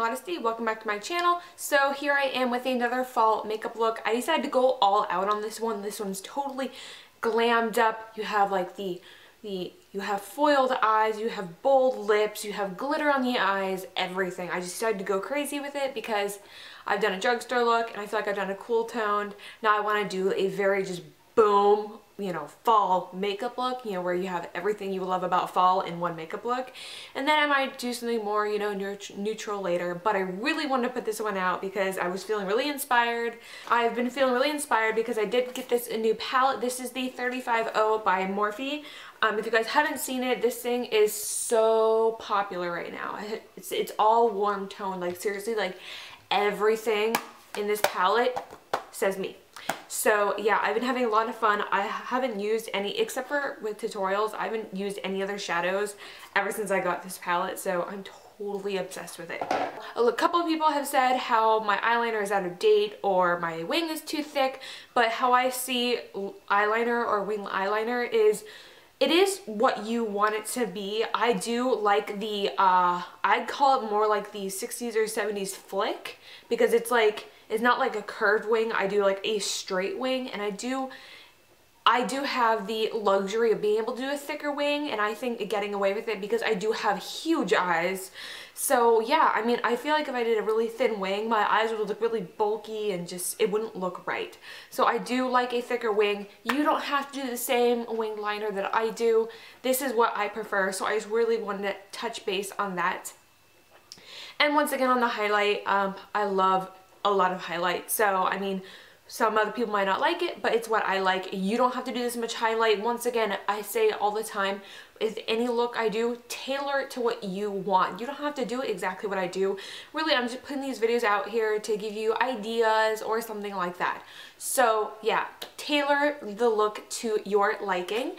Modesty. Welcome back to my channel. So here I am with another fall makeup look. I decided to go all out on this one. This one's totally glammed up. You have like you have foiled eyes, you have bold lips, you have glitter on the eyes, everything. I just decided to go crazy with it because I've done a drugstore look and I feel like I've done a cool toned. Now I want to do a very just boom, you know, fall makeup look, you know, where you have everything you love about fall in one makeup look. And then I might do something more, you know, neutral later. But I really wanted to put this one out because I was feeling really inspired. I've been feeling really inspired because I did get this a new palette. This is the 35O by Morphe. If you guys haven't seen it, this thing is so popular right now. It's all warm tone, like seriously, like everything in this palette says me. So yeah, I've been having a lot of fun. I haven't used any, except for with tutorials, I haven't used any other shadows ever since I got this palette, so I'm totally obsessed with it. A couple of people have said how my eyeliner is out of date or my wing is too thick, but how I see eyeliner or wing eyeliner is, it is what you want it to be. I do like the, I'd call it more like the 60s or 70s flick, because it's like, it's not like a curved wing. I do like a straight wing, and I do have the luxury of being able to do a thicker wing, and I think getting away with it because I do have huge eyes. So yeah, I mean, I feel like if I did a really thin wing, my eyes would look really bulky and just, it wouldn't look right. So I do like a thicker wing. You don't have to do the same wing liner that I do. This is what I prefer, so I just really wanted to touch base on that. And once again on the highlight, I love a lot of highlight. So I mean, some other people might not like it, but it's what I like. You don't have to do this much highlight. Once again, I say all the time, with any look I do, tailor it to what you want. You don't have to do exactly what I do. Really, I'm just putting these videos out here to give you ideas or something like that. So yeah, tailor the look to your liking.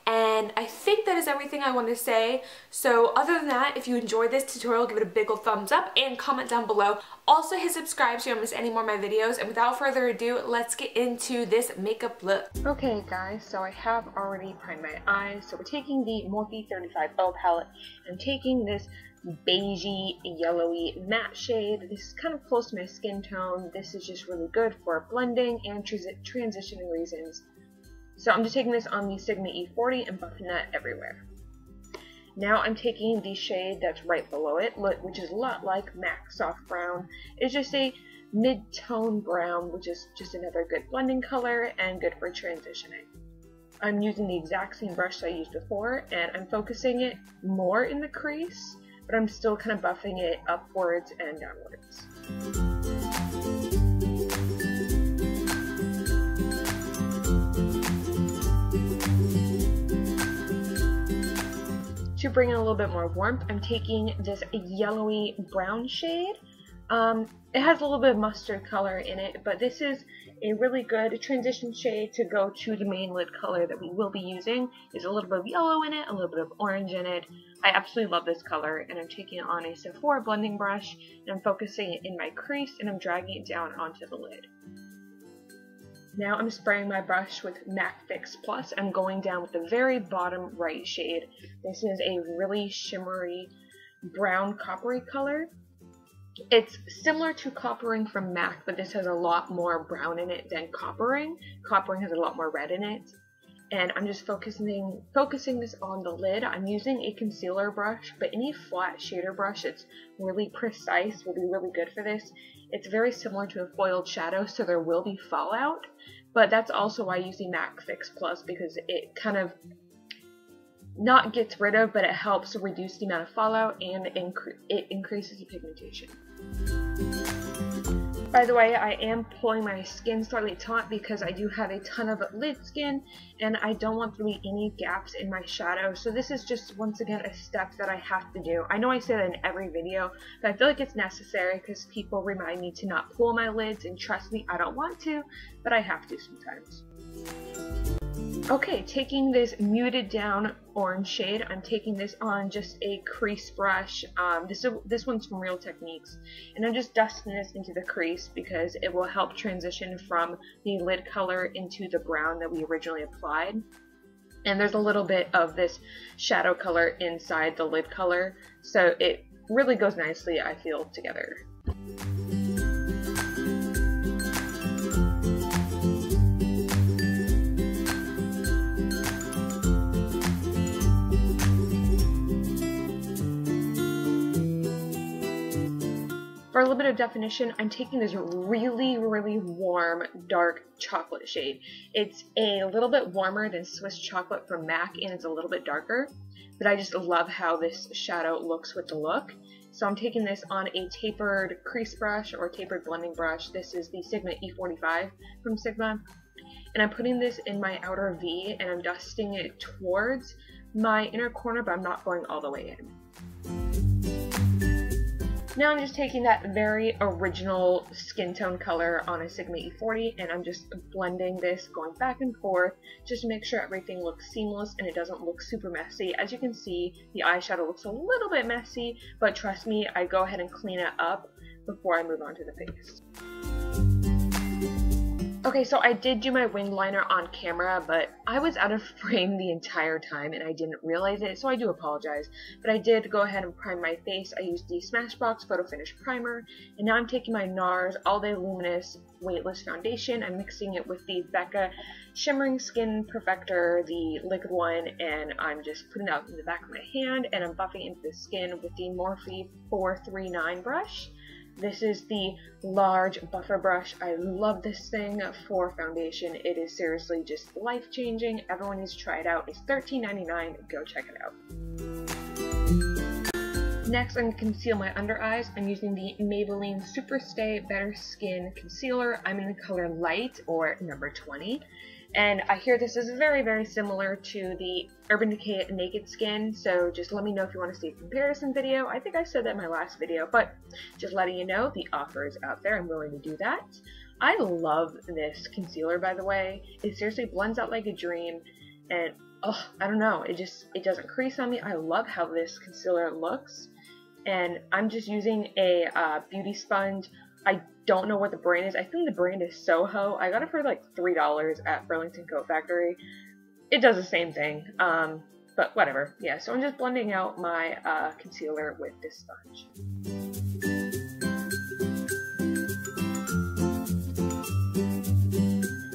And I think that is everything I want to say. So other than that, if you enjoyed this tutorial, give it a big old thumbs up and comment down below. Also hit subscribe so you don't miss any more of my videos. And without further ado, let's get into this makeup look. Okay guys, so I have already primed my eyes. So we're taking the Morphe 35O palette. I'm taking this beigey, yellowy matte shade. This is kind of close to my skin tone. This is just really good for blending and transitioning reasons. So I'm just taking this on the Sigma E40 and buffing that everywhere. Now I'm taking the shade that's right below it, which is a lot like MAC Soft Brown. It's just a mid-tone brown, which is just another good blending color and good for transitioning. I'm using the exact same brush I used before, and I'm focusing it more in the crease, but I'm still kind of buffing it upwards and downwards. To bring in a little bit more warmth, I'm taking this yellowy brown shade. It has a little bit of mustard color in it, but this is a really good transition shade to go to the main lid color that we will be using. There's a little bit of yellow in it, a little bit of orange in it. I absolutely love this color, and I'm taking it on a Sephora blending brush, and I'm focusing it in my crease, and I'm dragging it down onto the lid. Now I'm spraying my brush with MAC Fix Plus. I'm going down with the very bottom right shade. This is a really shimmery brown coppery color. It's similar to coppering from MAC, but this has a lot more brown in it than coppering. Coppering has a lot more red in it. And I'm just focusing this on the lid. I'm using a concealer brush, but any flat shader brush that's really precise will be really good for this. It's very similar to a foiled shadow, so there will be fallout, but that's also why I use the MAC Fix Plus, because it kind of not gets rid of, but it helps reduce the amount of fallout, and it increases the pigmentation. By the way, I am pulling my skin slightly taut because I do have a ton of lid skin and I don't want there to be any gaps in my shadow. So this is just, once again, a step that I have to do. I know I say that in every video, but I feel like it's necessary because people remind me to not pull my lids, and trust me, I don't want to, but I have to sometimes. Okay, taking this muted down orange shade, I'm taking this on just a crease brush. This one's from Real Techniques, and I'm just dusting this into the crease because it will help transition from the lid color into the brown that we originally applied. And there's a little bit of this shadow color inside the lid color, so it really goes nicely, I feel, together. For a little bit of definition, I'm taking this really, really warm, dark chocolate shade. It's a little bit warmer than Swiss Chocolate from MAC, and it's a little bit darker, but I just love how this shadow looks with the look. So I'm taking this on a tapered crease brush or tapered blending brush. This is the Sigma E45 from Sigma, and I'm putting this in my outer V, and I'm dusting it towards my inner corner, but I'm not going all the way in. Now I'm just taking that very original skin tone color on a Sigma E40, and I'm just blending this, going back and forth, just to make sure everything looks seamless and it doesn't look super messy. As you can see, the eyeshadow looks a little bit messy, but trust me, I go ahead and clean it up before I move on to the face. Okay, so I did do my wing liner on camera, but I was out of frame the entire time and I didn't realize it, so I do apologize. But I did go ahead and prime my face. I used the Smashbox Photo Finish Primer, and now I'm taking my NARS All Day Luminous Weightless Foundation. I'm mixing it with the Becca Shimmering Skin Perfector, the liquid one, and I'm just putting it out in the back of my hand, and I'm buffing into the skin with the Morphe 439 brush. This is the large buffer brush. I love this thing for foundation. It is seriously just life-changing. Everyone needs to try it out. It's $13.99. Go check it out. Next, I'm going to conceal my under eyes. I'm using the Maybelline Super Stay Better Skin Concealer. I'm in the color Light, or number 20. And I hear this is very, very similar to the Urban Decay Naked Skin, so just let me know if you want to see a comparison video. I think I said that in my last video, but just letting you know, the offer is out there. I'm willing to do that. I love this concealer, by the way. It seriously blends out like a dream, and oh, I don't know, it doesn't crease on me. I love how this concealer looks, and I'm just using a beauty sponge. I don't know what the brand is. I think the brand is Soho. I got it for like $3 at Burlington Coat Factory. It does the same thing, but whatever. Yeah, so I'm just blending out my concealer with this sponge.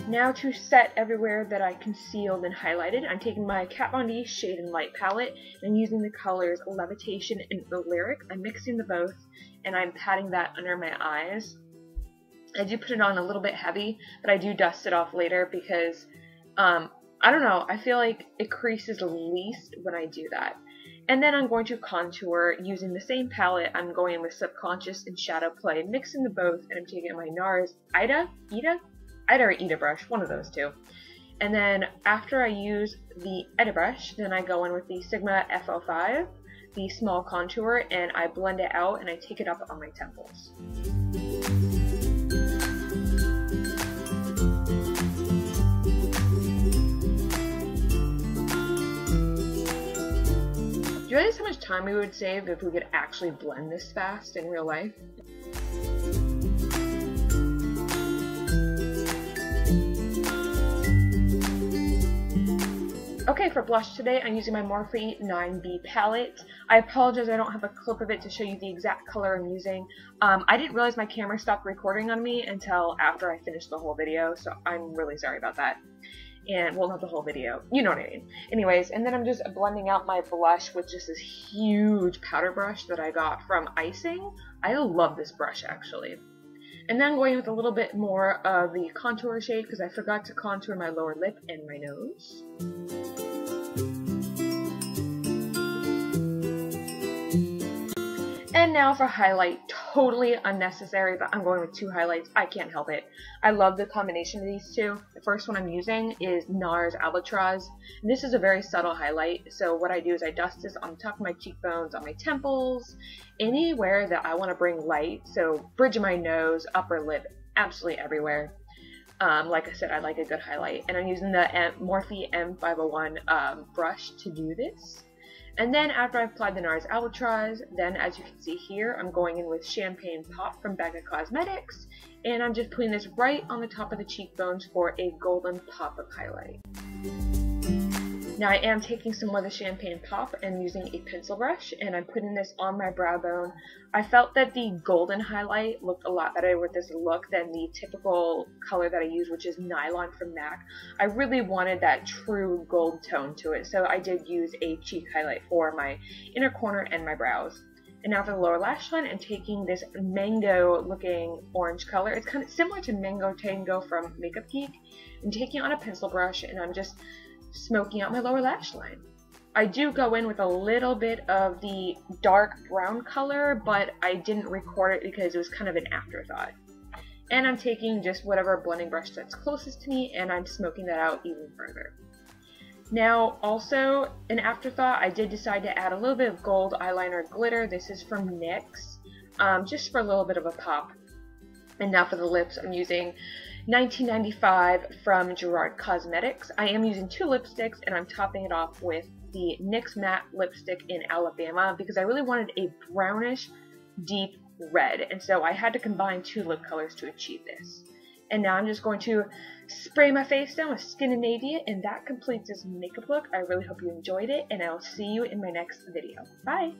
Now to set everywhere that I concealed and highlighted, I'm taking my Kat Von D Shade and Light palette and using the colors Levitation and Lyric. I'm mixing the both, and I'm patting that under my eyes. I do put it on a little bit heavy, but I do dust it off later because, I don't know, I feel like it creases least when I do that. And then I'm going to contour using the same palette. I'm going with Subconscious and Shadow Play, mixing the both, and I'm taking my NARS Ida or Ida brush, one of those two. And then after I use the Ida brush, then I go in with the Sigma F05, the small contour, and I blend it out and I take it up on my temples. Do you realize how much time we would save if we could actually blend this fast in real life? Okay, for blush today, I'm using my Morphe 9B palette. I apologize I don't have a clip of it to show you the exact color I'm using. I didn't realize my camera stopped recording on me until after I finished the whole video, so I'm really sorry about that. And, well, not the whole video, you know what I mean. Anyways, and then I'm just blending out my blush with just this huge powder brush that I got from Icing. I love this brush, actually. And then going with a little bit more of the contour shade because I forgot to contour my lower lip and my nose. And now for highlight, totally unnecessary, but I'm going with two highlights. I can't help it. I love the combination of these two. The first one I'm using is NARS Albatross. This is a very subtle highlight, so what I do is I dust this on the top of my cheekbones, on my temples, anywhere that I want to bring light, so bridge of my nose, upper lip, absolutely everywhere. Like I said, I like a good highlight, and I'm using the Morphe M501 brush to do this. And then after I've applied the NARS Albatross, then as you can see here, I'm going in with Champagne Pop from Becca Cosmetics, and I'm just putting this right on the top of the cheekbones for a golden pop of highlight. Now I am taking some more of the Champagne Pop and using a pencil brush, and I'm putting this on my brow bone. I felt that the golden highlight looked a lot better with this look than the typical color that I use, which is Nylon from MAC. I really wanted that true gold tone to it, so I did use a cheek highlight for my inner corner and my brows. And now for the lower lash line, I'm taking this mango looking orange color. It's kind of similar to Mango Tango from Makeup Geek. I'm taking it on a pencil brush and I'm just smoking out my lower lash line. I do go in with a little bit of the dark brown color, but I didn't record it because it was kind of an afterthought. And I'm taking just whatever blending brush that's closest to me and I'm smoking that out even further. Now, also, an afterthought, I did decide to add a little bit of gold eyeliner glitter. This is from NYX, just for a little bit of a pop. And now for the lips, I'm using 1995 from Gerard Cosmetics. I am using 2 lipsticks and I'm topping it off with the NYX Matte Lipstick in Alabama because I really wanted a brownish, deep red. And so I had to combine 2 lip colors to achieve this. And now I'm just going to spray my face down with Skindinavia, and that completes this makeup look. I really hope you enjoyed it, and I will see you in my next video. Bye!